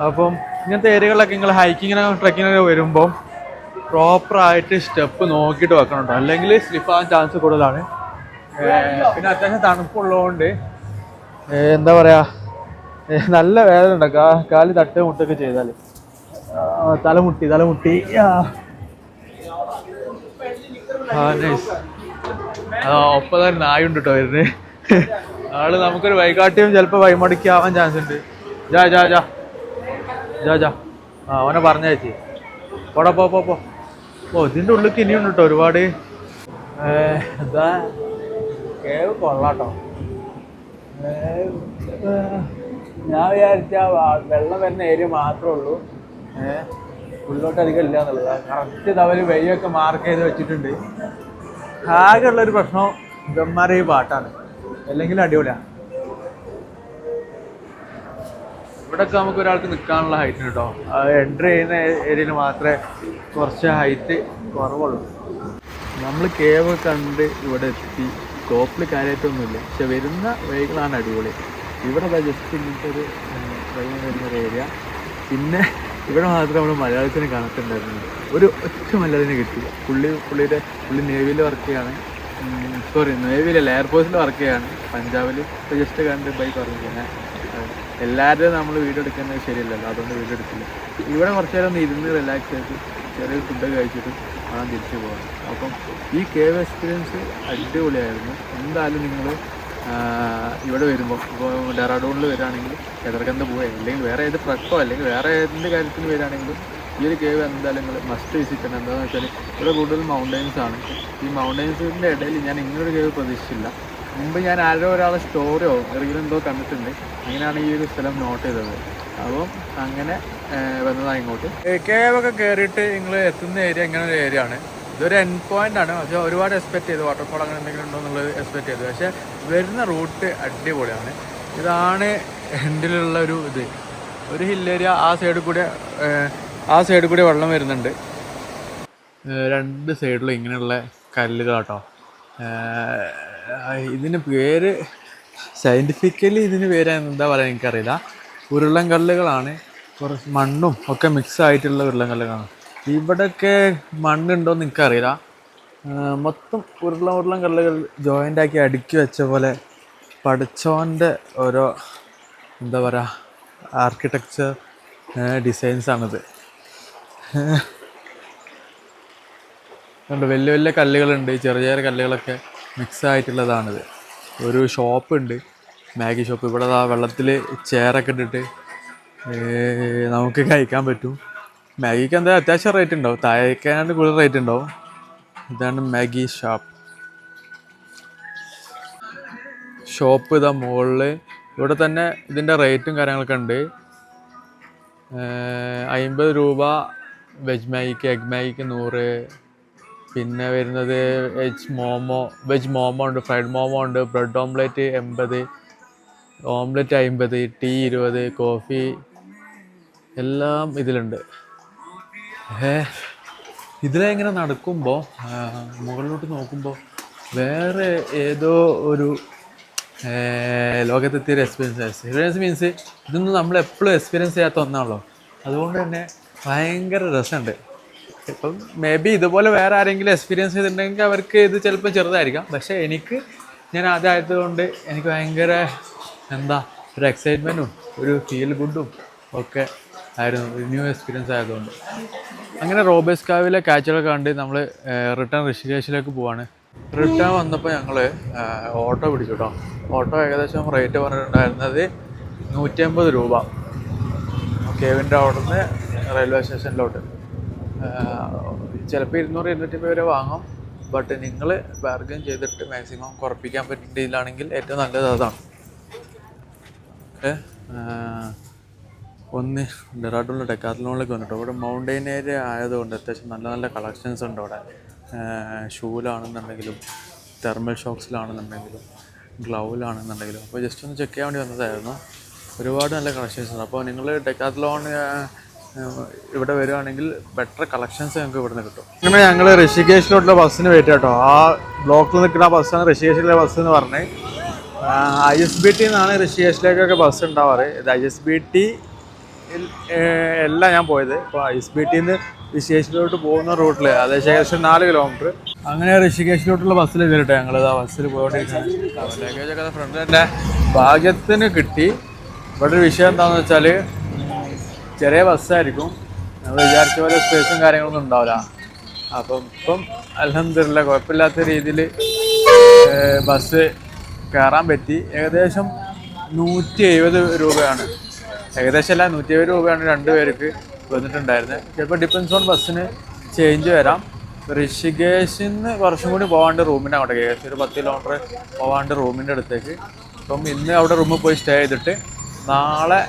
Speaker 1: അപ്പം ഇങ്ങനത്തെ ഏരിയകളിലൊക്കെ നിങ്ങൾ ഹൈക്കിങ്ങിനോ ട്രെക്കിങ്ങിനോ വരുമ്പം പ്രോപ്പറായിട്ട് സ്റ്റെപ്പ് നോക്കിയിട്ട് വെക്കണം കേട്ടോ, അല്ലെങ്കിൽ സ്ലിപ്പാവാൻ ചാൻസ് കൂടുതലാണ്. പിന്നെ അത്യാവശ്യം തണുപ്പുള്ളതുകൊണ്ട് എന്താ പറയുക, നല്ല വേദന ഉണ്ട് കാല് തട്ട് മുട്ടൊക്കെ ചെയ്താൽ. തലമുട്ടി ഒപ്പം തന്നെ നായുണ്ട് കേട്ടോ വരുന്നത്. ആള് നമുക്കൊരു വൈകാട്ടിയും ചിലപ്പോൾ വൈമടിക്കാവാൻ ചാൻസ് ഉണ്ട്. ജാ ജാ ജാ ജാ ജാ അവനെ പറഞ്ഞയച്ചി പോടാ പോ. ഇതിൻ്റെ ഉള്ളിലേക്ക് ഇനിയുണ്ട് കേട്ടോ ഒരുപാട്. എന്താ കേവ് കൊള്ളാട്ടോ. ഞാൻ വിചാരിച്ച വെള്ളം വരുന്ന ഏരിയ മാത്രമേ ഉള്ളൂ, ഉള്ളിലോട്ട് അധികം ഇല്ല എന്നുള്ളത്. കറക്റ്റ് അവർ വഴിയൊക്കെ മാർക്ക് ചെയ്ത് വെച്ചിട്ടുണ്ട്. ആകെ ഉള്ളൊരു പ്രശ്നം ഗമ്മാരെ ഈ പാട്ടാണ്, അല്ലെങ്കിൽ അടിപൊളിയാണ്. ഇവിടെയൊക്കെ നമുക്ക് ഒരാൾക്ക് നിൽക്കാനുള്ള ഹൈറ്റ് കേട്ടോ. എൻട്രി ചെയ്യുന്ന ഏരിയയിൽ മാത്രമേ കുറച്ച് ഹൈറ്റ് കുറവുള്ളൂ. നമ്മൾ കേവ് കണ്ട് ഇവിടെ എത്തി. ടോപ്പിൽ കാര്യമായിട്ടൊന്നുമില്ല, പക്ഷെ വരുന്ന വഴികളാണ് അടിപൊളി. ഇവിടെ ജസ്റ്റ് ഇങ്ങനത്തെ ഒരു വെള്ളം വരുന്നൊരു ഏരിയ. പിന്നെ ഇവിടെ മാത്രമേ നമ്മൾ മലയാളത്തിന് കാണത്തുണ്ടായിരുന്നുള്ളൂ. ഒരു ഒറ്റ മലയാളിനെ കിട്ടി. പുള്ളി നേവിയിൽ വർക്ക് ചെയ്യാണ്. നേവിയിലല്ല, എയർഫോഴ്സിൽ വർക്ക് ചെയ്യാണ് പഞ്ചാബിൽ. ഇപ്പോൾ ജസ്റ്റ് കണ്ട് ബൈക്ക് പറഞ്ഞു. പിന്നെ എല്ലാവരുടെയും നമ്മൾ വീഡിയോ എടുക്കുന്നത് ശരിയല്ലല്ലോ, അതുകൊണ്ട് വീഡിയോ എടുക്കില്ല. ഇവിടെ കുറച്ച് നേരം ഒന്ന് ഇരുന്ന് റിലാക്സ് ചെയ്ത് ചെറിയ ഫുഡൊക്കെ കഴിച്ചിട്ട് വേണം തിരിച്ചു പോകാൻ. അപ്പം ഈ കേവ് എക്സ്പീരിയൻസ് അടിപൊളിയായിരുന്നു. എന്തായാലും നിങ്ങൾ ഇവിടെ വരുമ്പോൾ, ഇപ്പോൾ ഡെറാഡൂണിൽ വരികയാണെങ്കിൽ എതിർക്കന്ത് പോവുക, അല്ലെങ്കിൽ വേറെ ഏത് ട്രക്കോ അല്ലെങ്കിൽ വേറെ ഏതിൻ്റെ കാര്യത്തിന് വരികയാണെങ്കിലും ഈ ഒരു കേവ് എന്തായാലും നിങ്ങൾ മസ്റ്റ് വിസിറ്റ് ചെയ്യണം. എന്താണെന്ന് വെച്ചാൽ ഇവിടെ കൂടുതൽ മൗണ്ടൈൻസ് ആണ്. ഈ മൗണ്ടൈൻസിൻ്റെ ഇടയിൽ ഞാൻ ഇങ്ങനൊരു കേവ് പ്രതീക്ഷിച്ചില്ല. മുമ്പ് ഞാൻ ഒരാളെ സ്റ്റോറിയോ എന്തെങ്കിലും എന്തോ കണ്ടിട്ടുണ്ട്, അങ്ങനെയാണ് ഈ ഒരു സ്ഥലം നോട്ട് ചെയ്തത്. അപ്പം അങ്ങനെ വന്നതാണ് ഇങ്ങോട്ട്. കേവൊക്കെ കയറിയിട്ട് നിങ്ങൾ എത്തുന്ന ഏരിയ ഇങ്ങനെ ഒരു ഏരിയ ആണ്. ഇതൊരു എൻഡ് പോയിന്റ് ആണ്, പക്ഷേ ഒരുപാട് എക്സ്പെക്ട് ചെയ്തു വാട്ടർഫോൾ അങ്ങനെ എന്തെങ്കിലും ഉണ്ടോ എന്നുള്ളത് എക്സ്പെക്ട് ചെയ്തു. പക്ഷേ വരുന്ന റൂട്ട് അടിപൊളിയാണ്. ഇതാണ് എൻഡിലുള്ള ഒരു ഹിൽ ഏരിയ. ആ സൈഡിൽ കൂടെ വെള്ളം വരുന്നുണ്ട്. രണ്ട് സൈഡിലും ഇങ്ങനെയുള്ള കല്ലുകളാട്ടോ. ഇതിന് പേര് സയൻറ്റിഫിക്കലി ഇതിന് പേര് എന്താ പറയുക എനിക്കറിയില്ല. ഉരുളൻ കല്ലുകളാണ്, കുറച്ച് മണ്ണും ഒക്കെ മിക്സ് ആയിട്ടുള്ള ഉരുളൻ കല്ലുകളാണ്. ഇവിടെയൊക്കെ മണ്ണുണ്ടോയെന്ന് എനിക്കറിയില്ല. മൊത്തം ഉരുളൻ കല്ലുകൾ ജോയിൻ്റ് ആക്കി അടുക്കി വെച്ച പോലെ പഠിച്ചോൻ്റെ ഓരോ എന്താ പറയുക ആർക്കിടെക്ചർ ഡിസൈൻസാണിത്. വലിയ വലിയ കല്ലുകളുണ്ട്, ചെറിയ കല്ലുകളൊക്കെ മിക്സ് ആയിട്ടുള്ളതാണിത്. ഒരു ഷോപ്പുണ്ട്, മാഗി ഷോപ്പ്. ഇവിടെ വെള്ളത്തിൽ ചെയറൊക്കെ ഇട്ടിട്ട് നമുക്ക് കഴിക്കാൻ പറ്റും. മാഗിക്ക് എന്താ അത്യാവശ്യം റേറ്റ് ഉണ്ടാവും, താഴേക്കാനായിട്ട് കൂടുതൽ റേറ്റ് ഉണ്ടാവും. ഇതാണ് മാഗി ഷോപ്പ്. ഇതാ മുകളിൽ ഇവിടെ തന്നെ ഇതിൻ്റെ റേറ്റും കാര്യങ്ങളൊക്കെ ഉണ്ട്. 50 രൂപ വെജ് മാഗിക്ക്, എഗ് മാഗിക്ക് 100, പിന്നെ വരുന്നത് വെജ് മോമോ ഉണ്ട്, ഫ്രൈഡ് മോമോ ഉണ്ട്, bread omelette 80, omelette 50, tea 20, coffee എല്ലാം ഇതിലുണ്ട്. ഇതിലിങ്ങനെ നടക്കുമ്പോൾ മുകളിലോട്ട് നോക്കുമ്പോൾ വേറെ ഏതോ ഒരു ലോകത്തെത്തിയൊരു എക്സ്പീരിയൻസ് മീൻസ് ഇതൊന്നും നമ്മൾ എപ്പോഴും എക്സ്പീരിയൻസ് ചെയ്യാത്ത ഒന്നാണല്ലോ. അതുകൊണ്ട് തന്നെ ഭയങ്കര രസമുണ്ട്. ഇപ്പം മേ ബി ഇതുപോലെ വേറെ ആരെങ്കിലും എക്സ്പീരിയൻസ് ചെയ്തിട്ടുണ്ടെങ്കിൽ അവർക്ക് ഇത് ചിലപ്പോൾ ചെറുതായിരിക്കാം. പക്ഷേ ഞാൻ ആദ്യമായതുകൊണ്ട് എനിക്ക് ഭയങ്കര ഒരു എക്സൈറ്റ്മെൻറ്റും ഒരു ഫീൽ ഗുഡും ഒക്കെ ആയിരുന്നു, ഒരു ന്യൂ എക്സ്പീരിയൻസ് ആയതുകൊണ്ട്. അങ്ങനെ റോബേഴ്സ്കാവിലെ കാഴ്ചകളൊക്കെ കണ്ട് നമ്മൾ റിട്ടേൺ ഋഷികേശിലേക്ക് പോവാണ്. റിട്ടേൺ വന്നപ്പോൾ ഞങ്ങൾ ഓട്ടോ പിടിച്ചു കേട്ടോ. ഓട്ടോ ഏകദേശം റേറ്റ് പറഞ്ഞിട്ടുണ്ടായിരുന്നത് 150 രൂപ കേവിൻ്റെ അവിടെ നിന്ന് റെയിൽവേ സ്റ്റേഷനിലോട്ട്. ചിലപ്പോൾ 200-250 വരെ വാങ്ങും. ബട്ട് നിങ്ങൾ ബാർഗൻ ചെയ്തിട്ട് മാക്സിമം കുറപ്പിക്കാൻ പറ്റുന്ന രീതിയിലാണെങ്കിൽ ഏറ്റവും നല്ലത് അതാണ്. ഒന്ന് ഡെറാഡൂണിൽ ഡെക്കാത്ലോണിലേക്ക് വന്നിട്ട് ഇവിടെ മൗണ്ടെയിൻ ഏരിയ ആയതുകൊണ്ട് അത്യാവശ്യം നല്ല നല്ല കളക്ഷൻസ് ഉണ്ട് അവിടെ. ഷൂവിലാണെന്നുണ്ടെങ്കിലും തെർമൽ ഷോക്സിലാണെന്നുണ്ടെങ്കിലും ഗ്ലൗവിലാണെന്നുണ്ടെങ്കിലും. അപ്പോൾ ജസ്റ്റ് ഒന്ന് ചെക്ക് ചെയ്യാൻ വേണ്ടി വന്നതായിരുന്നു. ഒരുപാട് നല്ല കളക്ഷൻസ് ഉണ്ട്. അപ്പോൾ നിങ്ങൾ ഡെക്കാത്ലോൺ ഇവിടെ വരികയാണെങ്കിൽ ബെറ്റർ കളക്ഷൻസ് ഞങ്ങൾക്ക് ഇവിടെ നിന്ന് കിട്ടും. അങ്ങനെ ഞങ്ങൾ ഋഷികേശിലോട്ടുള്ള ബസ്സിന് വെയിറ്റ് കേട്ടോ. ആ ബ്ലോക്കിൽ നിൽക്കുന്ന ബസ്സാണ് ഋഷികേശിലെ ബസ് എന്ന് പറഞ്ഞ്. ISBT എന്നാണ് ഋഷികേശിലേക്കൊക്കെ ബസ് ഉണ്ടാവാറ്. ഇത് ISBT അല്ല ഞാൻ പോയത്. ഇപ്പോൾ ISBTന്ന് ഋഷികേശിലോട്ട് പോകുന്ന റൂട്ടിൽ അത് ഏകദേശം 4 കിലോമീറ്റർ. അങ്ങനെ ഋഷികേശിലോട്ടുള്ള ബസ്സിൽ കയറിട്ടെ ഞങ്ങളിത് ആ ബസ്സിൽ പോയോണ്ടിരിക്കുകയാണ്. ലഗേജൊക്കെ ഫ്രണ്ട് തന്നെ ഭാഗ്യത്തിന് കിട്ടി. ഇവിടെ ഒരു വിഷയം എന്താണെന്ന് വെച്ചാൽ ചെറിയ ബസ്സായിരിക്കും, നമ്മൾ വിചാരിച്ച പോലെ സ്പേസും കാര്യങ്ങളൊന്നും ഉണ്ടാവില്ല. അപ്പം ഇപ്പം അൽഹംദുലില്ലാ കുഴപ്പമില്ലാത്ത രീതിയിൽ ബസ് കയറാൻ പറ്റി. ഏകദേശം 170 രൂപയാണ്, ഏകദേശം അല്ല 170 രൂപയാണ് 2 പേർക്ക് വന്നിട്ടുണ്ടായിരുന്നത്. ചിലപ്പോൾ ഡിപ്പെൻസ് ഓൺ ബസ്സിന് ചേഞ്ച് വരാം. ഋഷികേശിൽ നിന്ന് കുറച്ചും കൂടി പോകാണ്ട് റൂമിൻ്റെ അങ്ങോട്ടേക്ക്, ഏകദേശം ഒരു 10 കിലോമീറ്റർ പോകാണ്ട് റൂമിൻ്റെ അടുത്തേക്ക്. അപ്പം ഇന്ന് അവിടെ റൂമിൽ പോയി സ്റ്റേ ചെയ്തിട്ട് നാളെ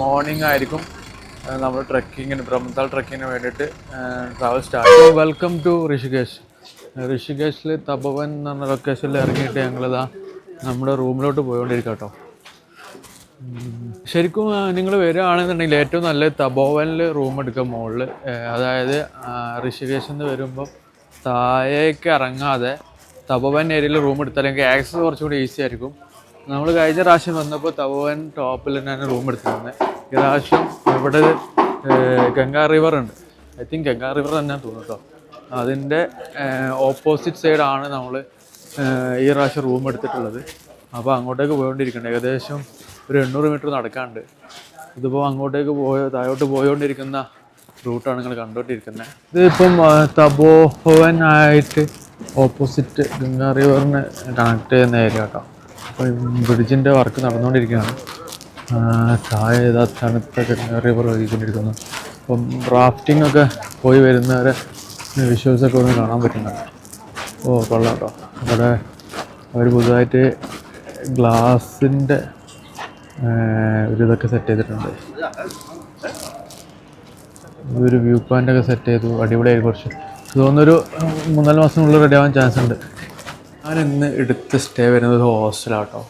Speaker 1: മോർണിംഗ് ആയിരിക്കും നമ്മൾ ട്രക്കിങ്ങിന്, ബ്രഹ്മത്താൾ ട്രക്കിങ്ങിന് വേണ്ടിയിട്ട് travel start. Welcome to Rishikesh. ഋഷികേശിൽ തപോവൻ എന്ന് പറഞ്ഞ ലൊക്കേഷനിൽ ഇറങ്ങിയിട്ട് ഞങ്ങളിതാ നമ്മുടെ റൂമിലോട്ട് പോയിക്കൊണ്ടിരിക്കുക കേട്ടോ. ശരിക്കും നിങ്ങൾ വരികയാണെന്നുണ്ടെങ്കിൽ ഏറ്റവും നല്ലത് തപോവനിൽ റൂം എടുക്കുക മുകളിൽ. അതായത് ഋഷികേശിൽ നിന്ന് വരുമ്പം താഴേക്ക് ഇറങ്ങാതെ തപോവൻ ഏരിയയിൽ റൂം എടുത്താൽ ആക്സസ് കുറച്ചുകൂടി ഈസി ആയിരിക്കും. നമ്മൾ കഴിഞ്ഞ പ്രാവശ്യം വന്നപ്പോൾ തപോവൻ ടോപ്പിൽ തന്നെയാണ് റൂം എടുത്തിരുന്നത്. ഈ പ്രാവശ്യം ഇവിടെ ഗംഗാ റിവർ ഉണ്ട്, ഐ തിങ്ക് ഗംഗാ റിവർ തന്നെ തോന്നുന്നു കേട്ടോ. അതിൻ്റെ ഓപ്പോസിറ്റ് സൈഡാണ് നമ്മൾ ഈ പ്രാവശ്യം റൂം എടുത്തിട്ടുള്ളത്. അപ്പോൾ അങ്ങോട്ടേക്ക് പോയിക്കൊണ്ടിരിക്കുന്നുണ്ട്. ഏകദേശം ഒരു 800 മീറ്റർ നടക്കാണ്ട്. ഇതിപ്പോൾ അങ്ങോട്ടേക്ക് താഴോട്ട് പോയോണ്ടിരിക്കുന്ന റൂട്ടാണ് നിങ്ങൾ കണ്ടുകൊണ്ടിരിക്കുന്നത്. ഇതിപ്പം തപോവൻ ആയിട്ട് ഓപ്പോസിറ്റ് ഗംഗാ റിവറിനെ കണക്ട് ചെയ്യുന്ന ഏരിയ കേട്ടോ. അപ്പോൾ ബ്രിഡ്ജിൻ്റെ വർക്ക് നടന്നുകൊണ്ടിരിക്കുകയാണ്. താഴെ ഏതാ തണുത്ത ഗംഗാ റിവർ ഒഴുകിക്കൊണ്ടിരിക്കുന്നു. അപ്പം റാഫ്റ്റിംഗ് ഒക്കെ പോയി വരുന്നവരെ വിഷ്വൽസൊക്കെ ഒന്ന് കാണാൻ പറ്റുന്നുണ്ട്. ഓ കൊള്ളാം കേട്ടോ. അവിടെ അവർ പുതുതായിട്ട് ഗ്ലാസിൻ്റെ ഒരിതൊക്കെ സെറ്റ് ചെയ്തിട്ടുണ്ട്. ഒരു വ്യൂ പോയിൻ്റൊക്കെ സെറ്റ് ചെയ്തു, അടിപൊളിയായി. കുറച്ച് തോന്നുന്നൊരു 3-4 മാസത്തിനുള്ളിൽ റെഡി ആവാൻ ചാൻസ് ഉണ്ട്. ഞാൻ ഇന്ന് എടുത്ത് സ്റ്റേ വരുന്നത് ഹോസ്റ്റലാട്ടോ.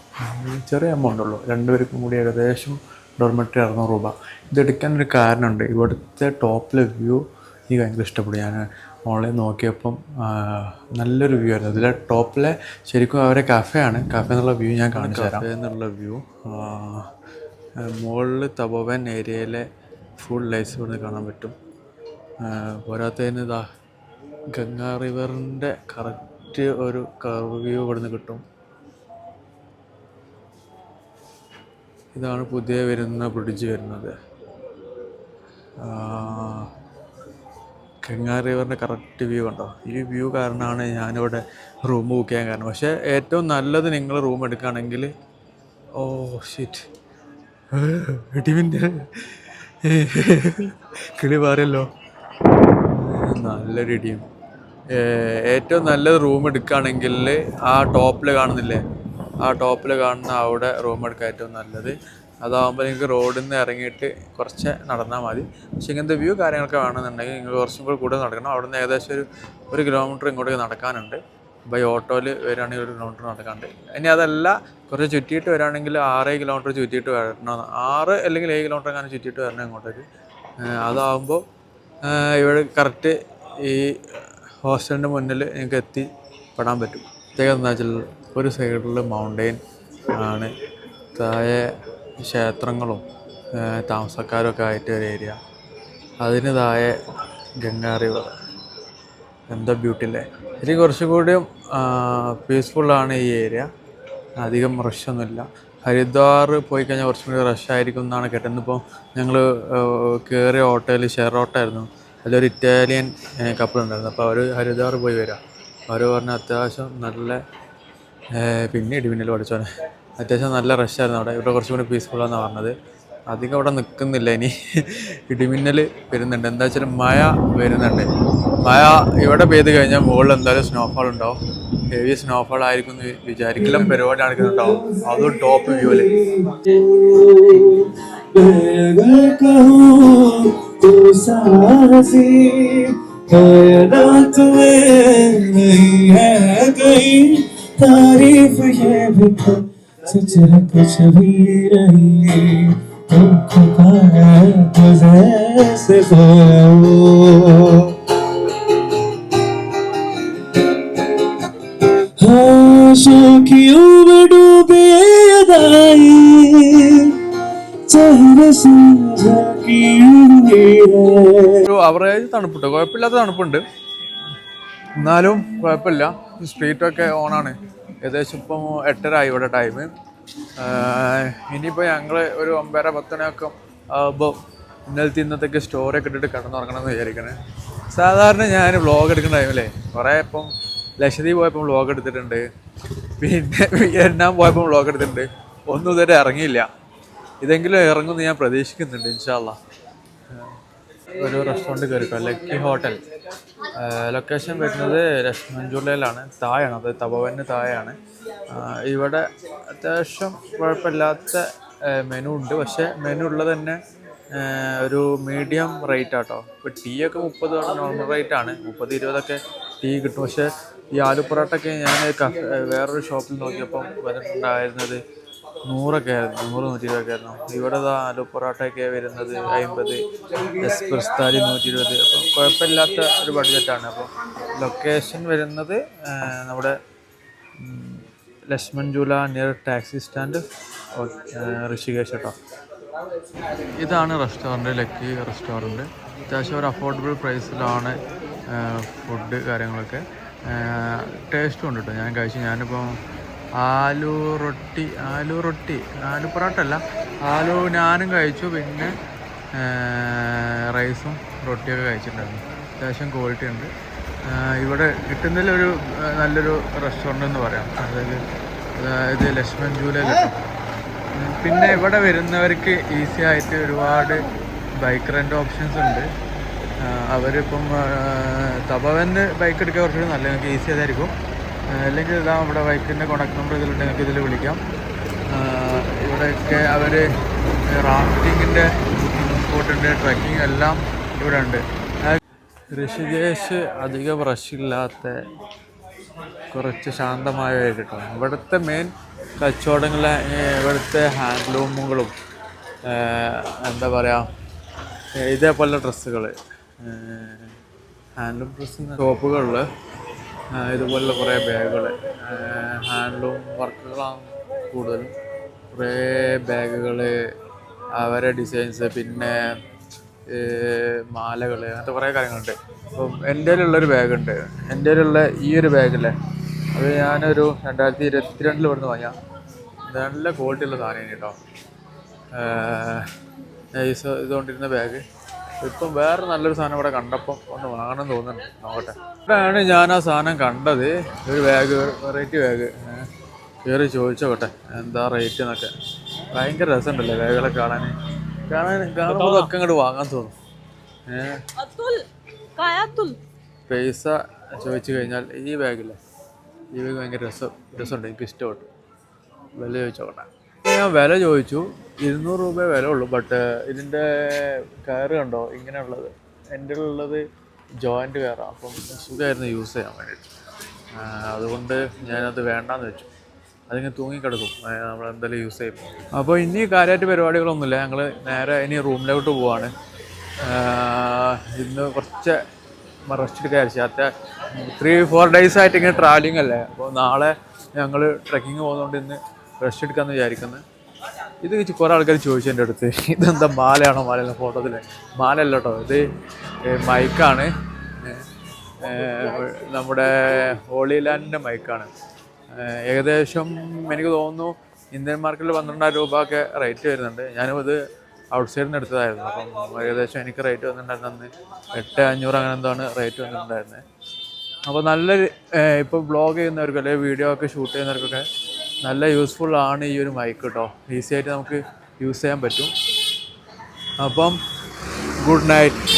Speaker 1: ചെറിയ എമൗണ്ട് ഉള്ളൂ, 2 പേർക്കും കൂടി ഏകദേശം ഡോർമെറ്ററി 600 രൂപ. ഇതെടുക്കാനൊരു കാരണമുണ്ട്. ഇവിടുത്തെ ടോപ്പിലെ വ്യൂ എനിക്ക് ഭയങ്കര ഇഷ്ടപ്പെടും. ഞാൻ ഓൺലൈൻ നോക്കിയപ്പം നല്ലൊരു വ്യൂ ആയിരുന്നു. ഇതിലെ ടോപ്പിലെ ശരിക്കും അവരെ കഫേയാണ്. കഫേ എന്നുള്ള വ്യൂ ഞാൻ കാണിച്ചു തരാം. കഫേ എന്നുള്ള വ്യൂ മുകളിൽ തപോവൻ ഏരിയയിലെ ഫുൾ ലൈറ്റ്സ് ഇവിടുന്ന് കാണാൻ പറ്റും. പോരാത്തതിന് ഇതാ ഗംഗാ റിവറിൻ്റെ കറക്റ്റ് ഒരു കർവ് വ്യൂ ഇവിടുന്ന് കിട്ടും. ഇതാണ് പുതിയ വരുന്ന ബ്രിഡ്ജ് വരുന്നത്. ഗംഗാ റിവറിൻ്റെ കറക്റ്റ് വ്യൂ കണ്ടോ. ഈ വ്യൂ കാരണമാണ് ഞാനിവിടെ റൂം ബുക്ക് ചെയ്യാൻ കാരണം. പക്ഷേ ഏറ്റവും നല്ലത് നിങ്ങൾ റൂം എടുക്കുകയാണെങ്കിൽ ഷിറ്റ് ഇടിവിൻ്റെ കിളി പറയല്ലോ, നല്ലൊരു ഇടിയും. ഏറ്റവും നല്ലത് റൂം എടുക്കുകയാണെങ്കിൽ ആ ടോപ്പിൽ കാണുന്നില്ലേ, ആ ടോപ്പിൽ കാണുന്ന അവിടെ റൂം എടുക്കാൻ ഏറ്റവും നല്ലത്. അതാകുമ്പോൾ നിങ്ങൾക്ക് റോഡിൽ നിന്ന് ഇറങ്ങിയിട്ട് കുറച്ച് നടന്നാൽ മതി. പക്ഷേ ഇങ്ങനത്തെ വ്യൂ കാര്യങ്ങളൊക്കെ വേണമെന്നുണ്ടെങ്കിൽ നിങ്ങൾ കുറച്ചും കൂടി കൂടുതൽ നടക്കണം. അവിടെ നിന്ന് ഏകദേശം ഒരു കിലോമീറ്റർ ഇങ്ങോട്ടേക്ക് നടക്കാനുണ്ട്. ബൈ ഓട്ടോയിൽ വരികയാണെങ്കിൽ 1 കിലോമീറ്റർ നടക്കാനുണ്ട്. ഇനി അതല്ല കുറച്ച് ചുറ്റിയിട്ട് വരികയാണെങ്കിൽ 6 കിലോമീറ്റർ ചുറ്റിയിട്ട് വരണം. 6 അല്ലെങ്കിൽ 7 കിലോമീറ്റർ അങ്ങനെ ചുറ്റിയിട്ട് വരണം ഇങ്ങോട്ടേക്ക്. അതാകുമ്പോൾ ഇവിടെ കറക്റ്റ് ഈ ഹോസ്റ്റലിൻ്റെ മുന്നിൽ നിങ്ങൾക്ക് എത്തിപ്പെടാൻ പറ്റും. പ്രത്യേകം എന്താ വെച്ചാൽ ഒരു സൈഡിൽ മൗണ്ടെയിൻ ആണ്, താഴെ ക്ഷേത്രങ്ങളും താമസക്കാരും ഒക്കെ ആയിട്ട് ഒരു ഏരിയ, അതിന് താഴെ ഗംഗാ റിവർ. എന്താ ബ്യൂട്ടി അല്ലേ. ശരിക്കും കുറച്ചും കൂടിയും പീസ്ഫുള്ളാണ് ഈ ഏരിയ. അധികം റഷൊന്നുമില്ല. ഹരിദ്വാർ പോയി കഴിഞ്ഞാൽ കുറച്ചും കൂടി റഷായിരിക്കും എന്നാണ് കേട്ടത്. ഇന്നിപ്പോൾ ഞങ്ങൾ കയറിയ ഓട്ടോയിൽ ഷെയർ ഓട്ടമായിരുന്നു. അതിലൊരു ഇറ്റാലിയൻ കപ്പിൾ ഉണ്ടായിരുന്നു. അപ്പോൾ അവർ ഹരിദ്വാർ പോയി വരിക. അവർ പറഞ്ഞ അത്യാവശ്യം നല്ല പിന്നെ ഇടിമിന്നൽ പഠിച്ചോനെ അത്യാവശ്യം നല്ല റഷായിരുന്നു അവിടെ. ഇവിടെ കുറച്ചും കൂടി പീസ്ഫുള്ളാണെന്നാണ് പറഞ്ഞത്. അധികം അവിടെ നിൽക്കുന്നില്ല. ഇനി ഇടിമിന്നൽ വരുന്നുണ്ട്. എന്താ വെച്ചാൽ മഴ വരുന്നുണ്ട്. മഴ ഇവിടെ പെയ്ത് കഴിഞ്ഞാൽ മുകളിൽ എന്തായാലും സ്നോഫാൾ ഉണ്ടാവും. ഹെവി സ്നോഫാൾ ആയിരിക്കും എന്ന് വിചാരിക്കലും പരിപാടി നടക്കുന്നുണ്ടാവും. അതും ടോപ്പ് വ്യൂവിൽ. तारीफ ये भी तो सच है कुछ भी नहीं खुदा है तुझे खोया की डूबे अदाई चेहरे से झाकी അവറേജ് തണുപ്പുണ്ട്, കുഴപ്പമില്ലാത്ത തണുപ്പുണ്ട്. എന്നാലും കുഴപ്പമില്ല. സ്ട്രീറ്റൊക്കെ ഓണാണ്. ഏകദേശം ഇപ്പം 8:30 ഇവിടെ ടൈം. ഇനിയിപ്പോൾ ഞങ്ങൾ ഒരു 9:10 ആകുമ്പോൾ ഇന്നത്തേക്ക് സ്റ്റോറിയൊക്കെ ഇട്ടിട്ട് കിടന്നുറങ്ങണം എന്ന് വിചാരിക്കണേ. സാധാരണ ഞാൻ വ്ളോഗ് എടുക്കുന്ന ടൈമില്ലേ കുറേ ഇപ്പം ലക്ഷദ്വീപ് പോയപ്പോൾ വ്ളോഗ് എടുത്തിട്ടുണ്ട്, പിന്നെ വിയറ്റ്നാം പോയപ്പോൾ വ്ളോഗ് എടുത്തിട്ടുണ്ട്. ഒന്നും ഇതുവരെ ഇറങ്ങിയില്ല. ഇതെങ്കിലും ഇറങ്ങുമെന്ന് ഞാൻ പ്രതീക്ഷിക്കുന്നുണ്ട് ഇൻഷാ അല്ലാഹ്. ഒരു റെസ്റ്റോറൻറ്റ് കയറിക്കോ, ലക്കി ഹോട്ടൽ. ലൊക്കേഷൻ വരുന്നത് ലക്ഷ്മൺചൂലയിലാണ്, താഴെയാണ്. അത് തപോവന് താഴെയാണ്. ഇവിടെ അത്യാവശ്യം കുഴപ്പമില്ലാത്ത മെനു ഉണ്ട്. പക്ഷേ മെനു ഉള്ളത് തന്നെ ഒരു മീഡിയം റേറ്റ് ആട്ടോ. ഇപ്പോൾ ടീ ഒക്കെ 30 നോർമൽ റേറ്റാണ്. 30-20 ടീ കിട്ടും. പക്ഷേ ഈ ആലു പൊറോട്ടയൊക്കെ ഞാൻ വേറൊരു ഷോപ്പിൽ നോക്കിയപ്പം വരുന്നുണ്ടായിരുന്നത് 100 ആയിരുന്നു, 100-120 ആയിരുന്നു. ഇവിടെ ആലു പൊറോട്ടയൊക്കെ വരുന്നത് 50, എക്സ്പ്രസ് താലി 120. അപ്പം കുഴപ്പമില്ലാത്ത ഒരു ബഡ്ജറ്റാണ്. അപ്പം ലൊക്കേഷൻ വരുന്നത് നമ്മുടെ ലക്ഷ്മൺചൂല നിയർ ടാക്സി സ്റ്റാൻഡ് ഋഷികേശ് കേട്ടോ. ഇതാണ് റെസ്റ്റോറൻറ്റ്, ലക്കി റെസ്റ്റോറൻറ്റ്. അത്യാവശ്യം ഒരു അഫോർഡബിൾ പ്രൈസിലാണ് ഫുഡ് കാര്യങ്ങളൊക്കെ. ടേസ്റ്റും ഉണ്ട് കേട്ടോ. ഞാൻ കഴിച്ചു. ഞാനിപ്പം ആലു പൊറോട്ട അല്ല, ആലു നാനും കഴിച്ചു. പിന്നെ റൈസും റൊട്ടിയൊക്കെ കഴിച്ചിട്ടുണ്ടായിരുന്നു. അത്യാവശ്യം ക്വാളിറ്റി ഉണ്ട്. ഇവിടെ കിട്ടുന്നതിലൊരു നല്ലൊരു റെസ്റ്റോറൻ്റ് എന്ന് പറയാം. അതായത് ലക്ഷ്മൺചൂല കിട്ടും. പിന്നെ ഇവിടെ വരുന്നവർക്ക് ഈസി ആയിട്ട് ഒരുപാട് ബൈക്ക് റെൻ്റ് ഓപ്ഷൻസ് ഉണ്ട്. അവരിപ്പം തപോവന് ബൈക്ക് എടുക്കാൻ കുറച്ചുകൂടി നല്ല നിങ്ങൾക്ക് ഈസി ആയിരിക്കും. അല്ലെങ്കിൽ ഇതാ ഇവിടെ ബൈക്കിൻ്റെ കോൺടാക്ട് നമ്പർ ഇതിലുണ്ട്, നിങ്ങൾക്ക് ഇതിൽ വിളിക്കാം. ഇവിടെയൊക്കെ അവർ റാഫ്റ്റിങ്ങിൻ്റെ ബുക്കിംഗ് സ്പോട്ടുണ്ട്, ട്രക്കിംഗ് എല്ലാം ഇവിടെ ഉണ്ട്. ഋഷികേശ് അധികം റഷില്ലാത്ത കുറച്ച് ശാന്തമായ കേട്ടോ. ഇവിടുത്തെ മെയിൻ കച്ചവടങ്ങളെ ഇവിടുത്തെ ഹാൻഡ്ലൂമുകളും എന്താ പറയുക ഇതേപോലെ ഡ്രസ്സുകൾ, ഹാൻഡ്ലൂം ഡ്രസ്സ് ഷോപ്പുകളിൽ ഇതുപോലുള്ള കുറേ ബാഗുകൾ, ഹാൻഡ്ലൂം വർക്കുകളാണ് കൂടുതലും. കുറേ ബാഗുകൾ, അവരെ ഡിസൈൻസ്, പിന്നെ മാലകൾ, അങ്ങനത്തെ കുറേ കാര്യങ്ങളുണ്ട്. അപ്പം എൻ്റെ കയ്യിലുള്ളൊരു ബാഗുണ്ട്. എൻ്റെ കയ്യിലുള്ള ഈ ഒരു ബാഗില്ലേ, അത് ഞാനൊരു 2022 ഇവിടുന്ന് വാങ്ങിയ നല്ല ക്വാളിറ്റി ഉള്ള സാധനം കേട്ടോ. ഇതുകൊണ്ടിരുന്ന ബാഗ്. ഇപ്പം വേറെ നല്ലൊരു സാധനം ഇവിടെ കണ്ടപ്പം ഒന്ന് വാങ്ങണം തോന്നുന്നുണ്ട്. നോക്കട്ടെ. ഇവിടെയാണ് ഞാൻ ആ സാധനം കണ്ടത്. ഒരു ബാഗ്, വെറൈറ്റി ബാഗ്. കയറി ചോദിച്ചോട്ടെ എന്താ റേറ്റ് എന്നൊക്കെ. ഭയങ്കര രസമുണ്ടല്ലേ ബാഗുകളൊക്കെ കാണുമ്പോൾ ഒക്കെ ഇങ്ങോട്ട് വാങ്ങാൻ തോന്നും. പൈസ ചോദിച്ചു കഴിഞ്ഞാൽ ഈ ബാഗില്ലേ, ഈ ബാഗ് ഭയങ്കര രസമുണ്ട്, എനിക്ക് ഇഷ്ടപ്പെട്ടു. വില ചോദിച്ചോട്ടെ. ഞാൻ വില ചോദിച്ചു, 200 രൂപ വില ഉള്ളൂ. ബട്ട് ഇതിൻ്റെ കയറ് കണ്ടോ ഇങ്ങനെയുള്ളത്, എൻ്റെ ഉള്ളത് ജോയിൻ്റ് കയറാം. അപ്പം സുഖമായിരുന്നു യൂസ് ചെയ്യാൻ വേണ്ടിയിട്ട്. അതുകൊണ്ട് ഞാനത് വേണ്ടാന്ന് വെച്ചു. അതിങ്ങനെ തൂങ്ങിക്കിടക്കും നമ്മളെന്തായാലും യൂസ് ചെയ്യും. അപ്പോൾ ഇനി കാര്യമായിട്ട് പരിപാടികളൊന്നുമില്ല. ഞങ്ങൾ നേരെ ഇനി റൂമിലോട്ട് പോവാണ്. ഇന്ന് കുറച്ച് റെസ്റ്റ് എടുക്കാൻ വിചാരിച്ചു. 3-4 ഡേയ്സ് ആയിട്ട് ഇങ്ങനെ ട്രാവലിംഗ് അല്ലേ. അപ്പോൾ നാളെ ഞങ്ങൾ ട്രെക്കിങ് പോകുന്നതുകൊണ്ട് ഇന്ന് റെസ്റ്റ് എടുക്കാമെന്ന് വിചാരിക്കുന്നത്. ഇത് കുറേ ആൾക്കാർ ചോദിച്ചു എൻ്റെ അടുത്ത്, ഇതെന്താ മാലയാണോ? മാലയല്ല, ഫോട്ടോത്തിൽ മാലയല്ല കേട്ടോ, ഇത് മൈക്കാണ്. നമ്മുടെ ഹോളി ലാൻഡിൻ്റെ മൈക്കാണ്. ഏകദേശം എനിക്ക് തോന്നുന്നു ഇന്ത്യൻ മാർക്കറ്റിൽ 12,000 രൂപ ഒക്കെ റേറ്റ് വരുന്നുണ്ട്. ഞാനും ഇത് ഔട്ട്സൈഡിൽ നിന്ന് എടുത്തതായിരുന്നു. അപ്പം ഏകദേശം എനിക്ക് റേറ്റ് വന്നിട്ടുണ്ടായിരുന്നു 8,500 അങ്ങനെ എന്താണ് റേറ്റ് വന്നിട്ടുണ്ടായിരുന്നത്. അപ്പോൾ നല്ലൊരു ഇപ്പോൾ വ്ളോഗ് ചെയ്യുന്നവർക്ക് അല്ലെങ്കിൽ വീഡിയോ ഒക്കെ ഷൂട്ട് ചെയ്യുന്നവർക്കൊക്കെ നല്ല യൂസ്ഫുൾ ആണ് ഈ ഒരു മൈക്ക് കേട്ടോ. ഈസി ആയിട്ട് നമുക്ക് യൂസ് ചെയ്യാൻ പറ്റും. അപ്പം ഗുഡ് നൈറ്റ്.